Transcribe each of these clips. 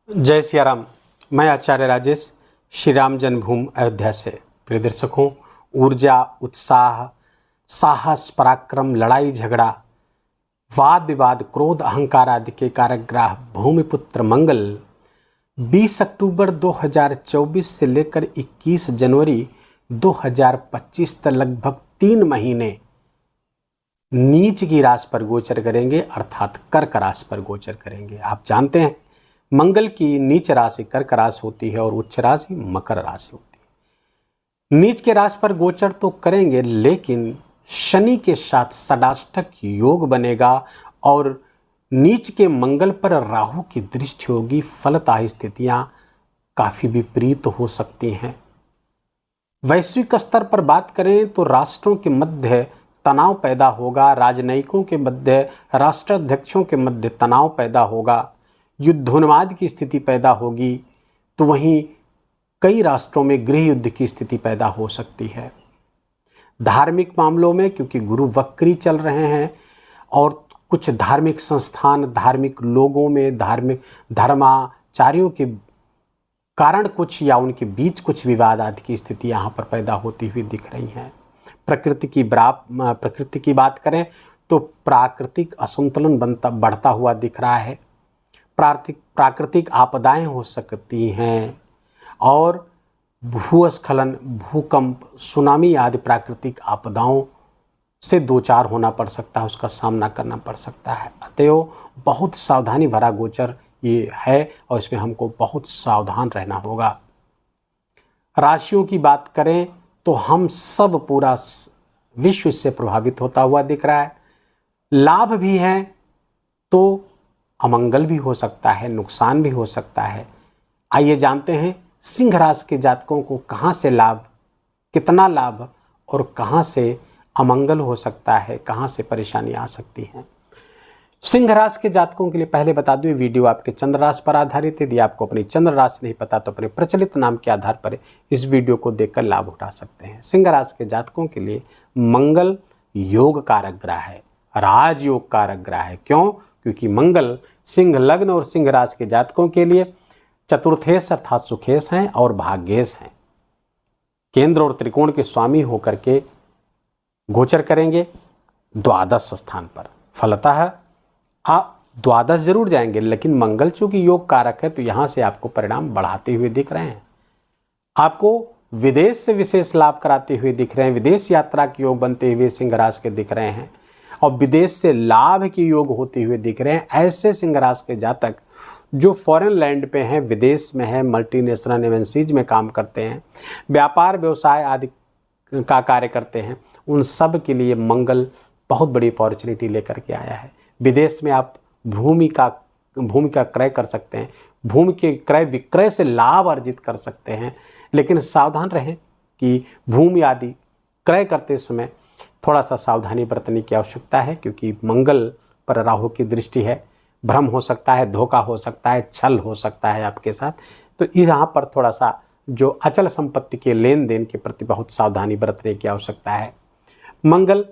जय सिया राम। मैं आचार्य राजेश श्री राम जन्मभूमि अयोध्या से। प्रिय दर्शकों, ऊर्जा, उत्साह, साहस, पराक्रम, लड़ाई झगड़ा, वाद विवाद, क्रोध, अहंकार आदि के कारक ग्रह भूमिपुत्र मंगल 20 अक्टूबर 2024 से लेकर 21 जनवरी 2025 तक लगभग 3 महीने नीच की राशि पर गोचर करेंगे, अर्थात कर्क राशि पर गोचर करेंगे। आप जानते हैं मंगल की नीच राशि कर्क राशि होती है और उच्च राशि मकर राशि होती है। नीच के राशि पर गोचर तो करेंगे, लेकिन शनि के साथ षडाष्टक योग बनेगा और नीच के मंगल पर राहु की दृष्टि होगी। फलतः स्थितियां काफी विपरीत हो सकती हैं। वैश्विक स्तर पर बात करें तो राष्ट्रों के मध्य तनाव पैदा होगा, राजनयिकों के मध्य, राष्ट्राध्यक्षों के मध्य तनाव पैदा होगा, युद्धोन्माद की स्थिति पैदा होगी। तो वहीं कई राष्ट्रों में गृह युद्ध की स्थिति पैदा हो सकती है। धार्मिक मामलों में क्योंकि गुरु वक्री चल रहे हैं और कुछ धार्मिक संस्थान, धार्मिक लोगों में, धार्मिक धर्माचार्यों के कारण कुछ या उनके बीच कुछ विवाद आदि की स्थिति यहाँ पर पैदा होती हुई दिख रही हैं। प्रकृति की बात करें तो प्राकृतिक असंतुलन बढ़ता हुआ दिख रहा है। प्राकृतिक आपदाएं हो सकती हैं और भूस्खलन, भूकंप, सुनामी आदि प्राकृतिक आपदाओं से दो चार होना पड़ सकता है, उसका सामना करना पड़ सकता है। अतएव बहुत सावधानी भरा गोचर ये है और इसमें हमको बहुत सावधान रहना होगा। राशियों की बात करें तो हम सब, पूरा विश्व इससे प्रभावित होता हुआ दिख रहा है। लाभ भी है तो अमंगल भी हो सकता है, नुकसान भी हो सकता है। आइए जानते हैं सिंह राशि के जातकों को कहाँ से लाभ, कितना लाभ और कहाँ से अमंगल हो सकता है, कहाँ से परेशानी आ सकती है। सिंह राशि के जातकों के लिए पहले बता दूं, वीडियो आपके चंद्र राशि पर आधारित है। यदि आपको अपनी चंद्र राशि नहीं पता तो अपने प्रचलित नाम के आधार पर इस वीडियो को देखकर लाभ उठा सकते हैं। सिंह राशि के जातकों के लिए मंगल योग कारक ग्रह है, राजयोग कारक ग्रह है। क्यों? क्योंकि मंगल सिंह लग्न और सिंह राशि के जातकों के लिए चतुर्थेश अर्थात सुखेश हैं और भाग्येश हैं। केंद्र और त्रिकोण के स्वामी होकर के गोचर करेंगे द्वादश स्थान पर। फलतः आप द्वादश जरूर जाएंगे, लेकिन मंगल चूंकि योग कारक है तो यहां से आपको परिणाम बढ़ाते हुए दिख रहे हैं। आपको विदेश से विशेष लाभ कराते हुए दिख रहे हैं। विदेश यात्रा के योग बनते हुए सिंह राशि के दिख रहे हैं और विदेश से लाभ के योग होते हुए दिख रहे हैं। ऐसे सिंह राशि के जातक जो फॉरेन लैंड पे हैं, विदेश में हैं, मल्टीनेशनल एमएनसीज में काम करते हैं, व्यापार व्यवसाय आदि का कार्य करते हैं, उन सब के लिए मंगल बहुत बड़ी अपॉर्चुनिटी लेकर के आया है। विदेश में आप भूमि का क्रय कर सकते हैं, भूमि के क्रय विक्रय से लाभ अर्जित कर सकते हैं। लेकिन सावधान रहें कि भूमि आदि क्रय करते समय थोड़ा सा सावधानी बरतने की आवश्यकता है, क्योंकि मंगल पर राहु की दृष्टि है। भ्रम हो सकता है, धोखा हो सकता है, छल हो सकता है आपके साथ। तो यहाँ पर थोड़ा सा जो अचल संपत्ति के लेन देन के प्रति बहुत सावधानी बरतने की आवश्यकता है। मंगल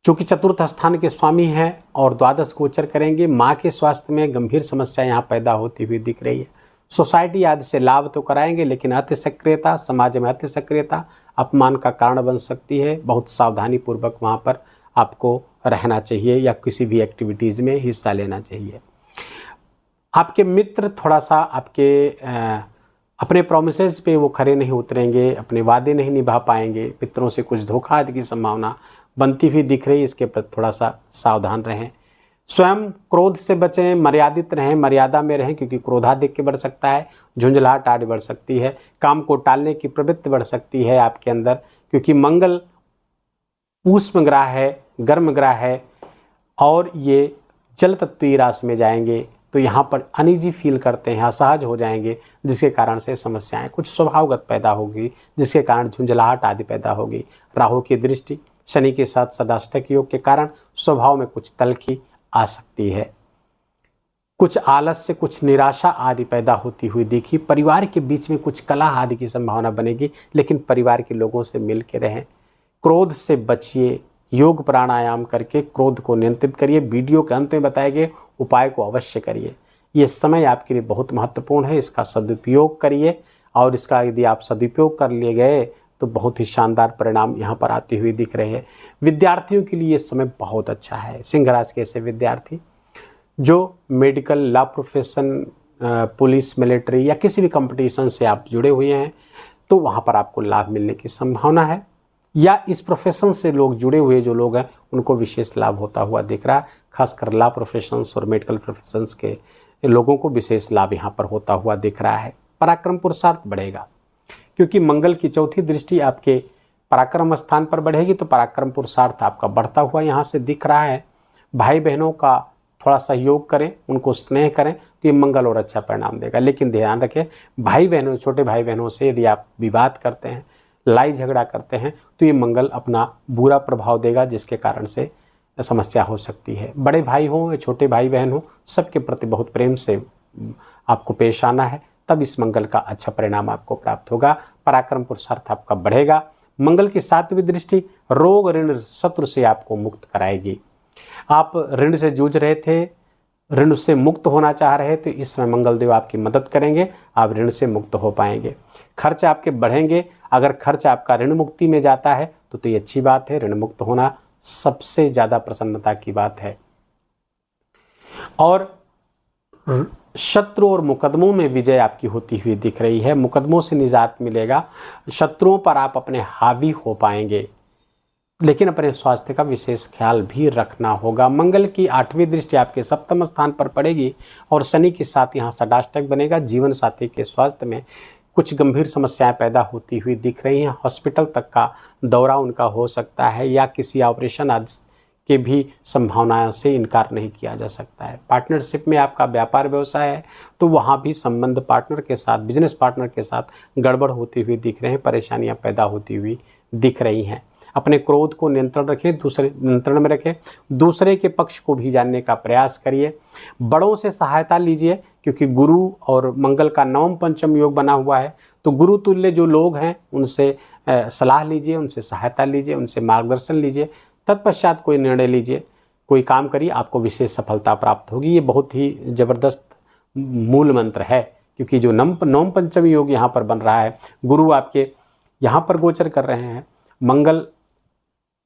चूंकि चतुर्थ स्थान के स्वामी हैं और द्वादश गोचर करेंगे, माँ के स्वास्थ्य में गंभीर समस्या यहाँ पैदा होती हुई दिख रही है। सोसाइटी आदि से लाभ तो कराएंगे, लेकिन अति सक्रियता, समाज में अति सक्रियता अपमान का कारण बन सकती है। बहुत सावधानी पूर्वक वहाँ पर आपको रहना चाहिए या किसी भी एक्टिविटीज़ में हिस्सा लेना चाहिए। आपके मित्र थोड़ा सा आपके अपने प्रोमिसेस पे वो खरे नहीं उतरेंगे, अपने वादे नहीं निभा पाएंगे। मित्रों से कुछ धोखा आदि की संभावना बनती हुई दिख रही है, इसके प्रति थोड़ा सा सावधान रहें। स्वयं क्रोध से बचें, मर्यादित रहें, मर्यादा में रहें, क्योंकि क्रोधाधिक्य बढ़ सकता है, झुंझलाहट आदि बढ़ सकती है, काम को टालने की प्रवृत्ति बढ़ सकती है आपके अंदर। क्योंकि मंगल ऊष्म ग्रह है, गर्म ग्रह है और ये जल तत्वीय राशि में जाएंगे तो यहाँ पर अनईजी फील करते हैं, असहज हो जाएंगे, जिसके कारण से समस्याएं कुछ स्वभावगत पैदा होगी, जिसके कारण झुंझलाहट आदि पैदा होगी। राहु की दृष्टि शनि के साथ षडाष्टक योग के कारण स्वभाव में कुछ तल्खी आ सकती है। कुछ आलस्य, कुछ निराशा आदि पैदा होती हुई देखी। परिवार के बीच में कुछ कलह आदि की संभावना बनेगी, लेकिन परिवार के लोगों से मिल के रहें। क्रोध से बचिए, योग प्राणायाम करके क्रोध को नियंत्रित करिए। वीडियो के अंत में बताए गए उपाय को अवश्य करिए। ये समय आपके लिए बहुत महत्वपूर्ण है, इसका सदुपयोग करिए और इसका यदि आप सदुपयोग कर लिए गए तो बहुत ही शानदार परिणाम यहाँ पर आते हुए दिख रहे हैं। विद्यार्थियों के लिए ये समय बहुत अच्छा है। सिंह राशि के ऐसे विद्यार्थी जो medical, law profession, police, military या किसी भी कंपटीशन से आप जुड़े हुए हैं तो वहाँ पर आपको लाभ मिलने की संभावना है, या इस प्रोफेशन से लोग जुड़े हुए जो लोग हैं उनको विशेष लाभ होता हुआ दिख रहा है। खासकर लॉ प्रोफेशंस और मेडिकल प्रोफेशंस के लोगों को विशेष लाभ यहाँ पर होता हुआ दिख रहा है। पराक्रम पुरुषार्थ बढ़ेगा क्योंकि मंगल की चौथी दृष्टि आपके पराक्रम स्थान पर बढ़ेगी, तो पराक्रम पुरुषार्थ आपका बढ़ता हुआ यहाँ से दिख रहा है। भाई बहनों का थोड़ा सहयोग करें, उनको स्नेह करें तो ये मंगल और अच्छा परिणाम देगा। लेकिन ध्यान रखें, भाई बहनों, छोटे भाई बहनों से यदि आप विवाद करते हैं, लड़ाई झगड़ा करते हैं तो ये मंगल अपना बुरा प्रभाव देगा, जिसके कारण से समस्या हो सकती है। बड़े भाई हों या छोटे भाई बहन हों, सबके प्रति बहुत प्रेम से आपको पेश आना है, तब इस मंगल का अच्छा परिणाम आपको प्राप्त होगा। पराक्रम पुरुषार्थ आपका बढ़ेगा। मंगल की 7वीं दृष्टि रोग, ऋण, शत्रु से आपको मुक्त कराएगी। आप ऋण से जूझ रहे थे, ऋण से मुक्त होना चाह रहे थे, इसमें मंगल देव आपकी मदद करेंगे, आप ऋण से मुक्त हो पाएंगे। खर्च आपके बढ़ेंगे। अगर खर्च आपका ऋण मुक्ति में जाता है तो ये अच्छी बात है। ऋण मुक्त होना सबसे ज़्यादा प्रसन्नता की बात है। और शत्रु और मुकदमों में विजय आपकी होती हुई दिख रही है। मुकदमों से निजात मिलेगा, शत्रुओं पर आप अपने हावी हो पाएंगे, लेकिन अपने स्वास्थ्य का विशेष ख्याल भी रखना होगा। मंगल की 8वीं दृष्टि आपके 7वें स्थान पर पड़ेगी और शनि के साथ यहाँ षडाष्टक बनेगा। जीवन साथी के स्वास्थ्य में कुछ गंभीर समस्याएं पैदा होती हुई दिख रही हैं। हॉस्पिटल तक का दौरा उनका हो सकता है या किसी ऑपरेशन आदि के भी संभावनाओं से इनकार नहीं किया जा सकता है। पार्टनरशिप में आपका व्यापार व्यवसाय है तो वहाँ भी संबंध पार्टनर के साथ, बिजनेस पार्टनर के साथ गड़बड़ होती हुई दिख रहे हैं, परेशानियाँ पैदा होती हुई दिख रही हैं। अपने क्रोध को नियंत्रण में रखें, दूसरे के पक्ष को भी जानने का प्रयास करिए। बड़ों से सहायता लीजिए क्योंकि गुरु और मंगल का 9व पंचम योग बना हुआ है, तो गुरु तुल्य जो लोग हैं उनसे सलाह लीजिए, उनसे सहायता लीजिए, उनसे मार्गदर्शन लीजिए। तत्पश्चात कोई निर्णय लीजिए, कोई काम करिए, आपको विशेष सफलता प्राप्त होगी। ये बहुत ही ज़बरदस्त मूल मंत्र है क्योंकि जो 9व पंचम योग यहाँ पर बन रहा है, गुरु आपके यहाँ पर गोचर कर रहे हैं, मंगल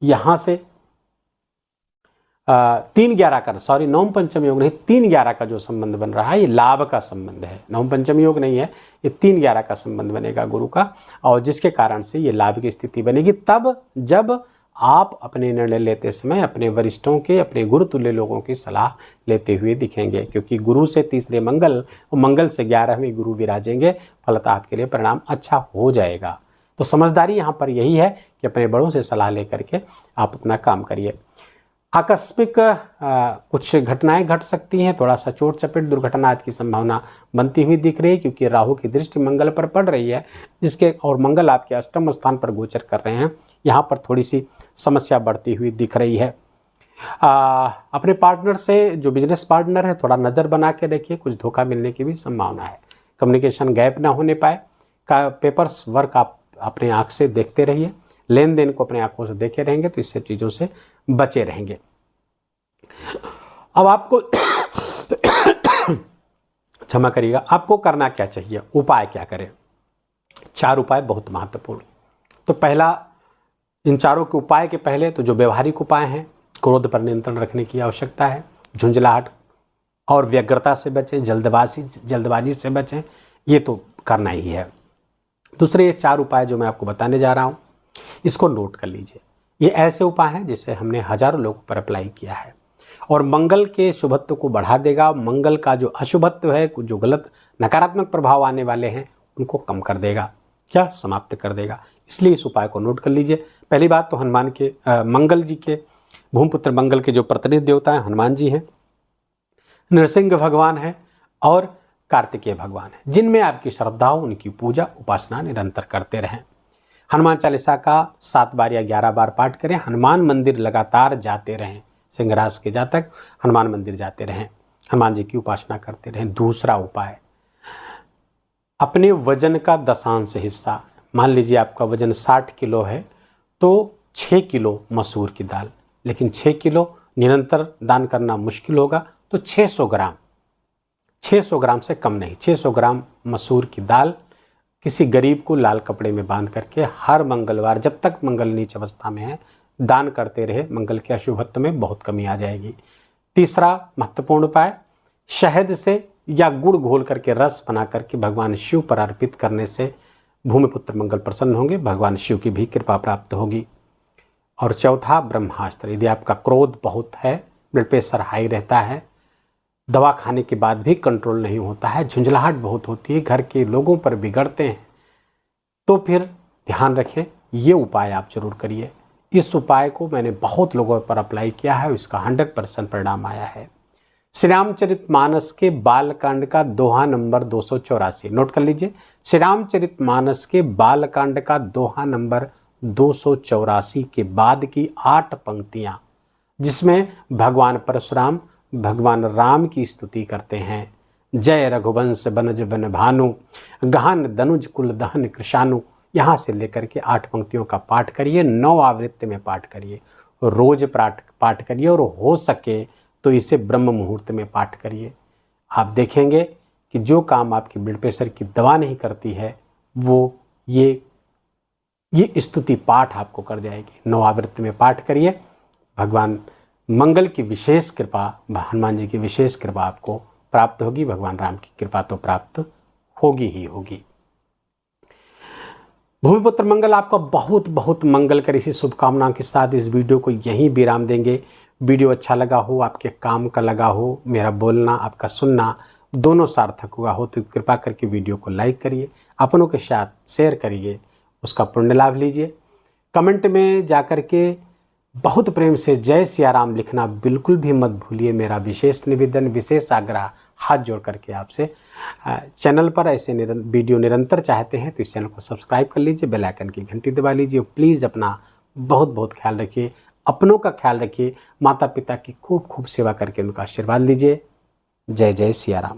यहाँ से 3-11 का, 9व पंचम योग नहीं, 3-11 का जो संबंध बन रहा है ये लाभ का संबंध है। 9व पंचम योग नहीं है, ये 3-11 का संबंध बनेगा गुरु का, और जिसके कारण से ये लाभ की स्थिति बनेगी तब जब आप अपने निर्णय लेते समय अपने वरिष्ठों के, अपने गुरु तुल्य लोगों की सलाह लेते हुए दिखेंगे। क्योंकि गुरु से तीसरे मंगल और मंगल से 11वें गुरु विराजेंगे, फलतः आपके लिए परिणाम अच्छा हो जाएगा। तो समझदारी यहाँ पर यही है कि अपने बड़ों से सलाह लेकर के आप अपना काम करिए। आकस्मिक कुछ घटनाएं घट सकती हैं, थोड़ा सा चोट चपेट, दुर्घटना आदि की संभावना बनती हुई दिख रही है क्योंकि राहु की दृष्टि मंगल पर पड़ रही है, जिसके और मंगल आपके 8वें स्थान पर गोचर कर रहे हैं। यहाँ पर थोड़ी सी समस्या बढ़ती हुई दिख रही है। अपने पार्टनर से, जो बिजनेस पार्टनर है, थोड़ा नज़र बना के रखिए, कुछ धोखा मिलने की भी संभावना है। कम्युनिकेशन गैप ना होने पाए, का पेपर्स वर्क आप अपने आँख से देखते रहिए, लेन देन को अपने आंखों से देखे रहेंगे तो इससे चीज़ों से बचे रहेंगे। अब आपको क्षमा करिएगा, आपको करना क्या चाहिए, उपाय क्या करें? 4 उपाय बहुत महत्वपूर्ण। तो पहला, इन चारों के उपाय के पहले तो जो व्यवहारिक उपाय हैं, क्रोध पर नियंत्रण रखने की आवश्यकता है, झुंझलाहट और व्यग्रता से बचें, जल्दबाजी से बचें, ये तो करना ही है। दूसरे ये 4 उपाय जो मैं आपको बताने जा रहा हूँ, इसको नोट कर लीजिए। ये ऐसे उपाय हैं जिसे हमने हजारों लोगों पर अप्लाई किया है और मंगल के शुभत्व को बढ़ा देगा। मंगल का जो अशुभत्व है, जो गलत नकारात्मक प्रभाव आने वाले हैं, उनको कम कर देगा, क्या समाप्त कर देगा। इसलिए इस उपाय को नोट कर लीजिए। पहली बात तो हनुमान के, मंगल जी के, भूमिपुत्र मंगल के जो प्रतिनिधि देवता हैं हनुमान जी हैं, नृसिंह भगवान हैं और कार्तिकेय भगवान हैं। जिनमें आपकी श्रद्धा हो उनकी पूजा उपासना निरंतर करते रहें। हनुमान चालीसा का 7 बार या 11 बार पाठ करें। हनुमान मंदिर लगातार जाते रहें। सिंह राशि के जातक हनुमान मंदिर जाते रहें, हनुमान जी की उपासना करते रहें। दूसरा उपाय, अपने वजन का 10% हिस्सा, मान लीजिए आपका वजन 60 किलो है तो 6 किलो मसूर की दाल, लेकिन 6 किलो निरंतर दान करना मुश्किल होगा तो 600 ग्राम 600 ग्राम से कम नहीं, 600 ग्राम मसूर की दाल किसी गरीब को लाल कपड़े में बांध करके हर मंगलवार, जब तक मंगल नीच अवस्था में है, दान करते रहे। मंगल के अशुभत्व में बहुत कमी आ जाएगी। तीसरा महत्वपूर्ण उपाय, शहद से या गुड़ घोल करके रस बना करके भगवान शिव पर अर्पित करने से भूमिपुत्र मंगल प्रसन्न होंगे, भगवान शिव की भी कृपा प्राप्त होगी। और चौथा ब्रह्मास्त्र, यदि आपका क्रोध बहुत है, ब्लड प्रेशर हाई रहता है, दवा खाने के बाद भी कंट्रोल नहीं होता है, झुंझलाहट बहुत होती है, घर के लोगों पर बिगड़ते हैं, तो फिर ध्यान रखें, ये उपाय आप जरूर करिए। इस उपाय को मैंने बहुत लोगों पर अप्लाई किया है, इसका 100% परिणाम आया है। श्री रामचरितमानस के बालकांड का दोहा नंबर 284, नोट कर लीजिए। श्री रामचरितमानस के बालकांड का दोहा नंबर 284 के बाद की 8 पंक्तियां, जिसमें भगवान परशुराम भगवान राम की स्तुति करते हैं। जय रघुवंश बनज बन भानु, गहन दनुज कुल दहन कृशानु। यहाँ से लेकर के 8 पंक्तियों का पाठ करिए, 9 आवृत्ति में पाठ करिए, रोज पाठ करिए, और हो सके तो इसे ब्रह्म मुहूर्त में पाठ करिए। आप देखेंगे कि जो काम आपकी ब्लड प्रेशर की दवा नहीं करती है, वो ये स्तुति पाठ आपको कर जाएगी। 9 आवृत्ति में पाठ करिए। भगवान मंगल की विशेष कृपा, हनुमान जी की विशेष कृपा आपको प्राप्त होगी। भगवान राम की कृपा तो प्राप्त होगी ही होगी। भूमिपुत्र मंगल आपका बहुत बहुत मंगल करे। इसी शुभकामनाओं के साथ इस वीडियो को यहीं विराम देंगे। वीडियो अच्छा लगा हो, आपके काम का लगा हो, मेरा बोलना आपका सुनना दोनों सार्थक हुआ हो, तो कृपा करके वीडियो को लाइक करिए, अपनों के साथ शेयर करिए, उसका पुण्य लाभ लीजिए। कमेंट में जाकर के बहुत प्रेम से जय सिया राम लिखना बिल्कुल भी मत भूलिए। मेरा विशेष निवेदन, विशेष आग्रह हाथ जोड़ करके आपसे। चैनल पर ऐसे वीडियो निरंतर चाहते हैं तो इस चैनल को सब्सक्राइब कर लीजिए, बेल आइकन की घंटी दबा लीजिए। प्लीज़ अपना बहुत बहुत ख्याल रखिए, अपनों का ख्याल रखिए, माता पिता की खूब खूब सेवा करके उनका आशीर्वाद लीजिए। जय जय सिया राम।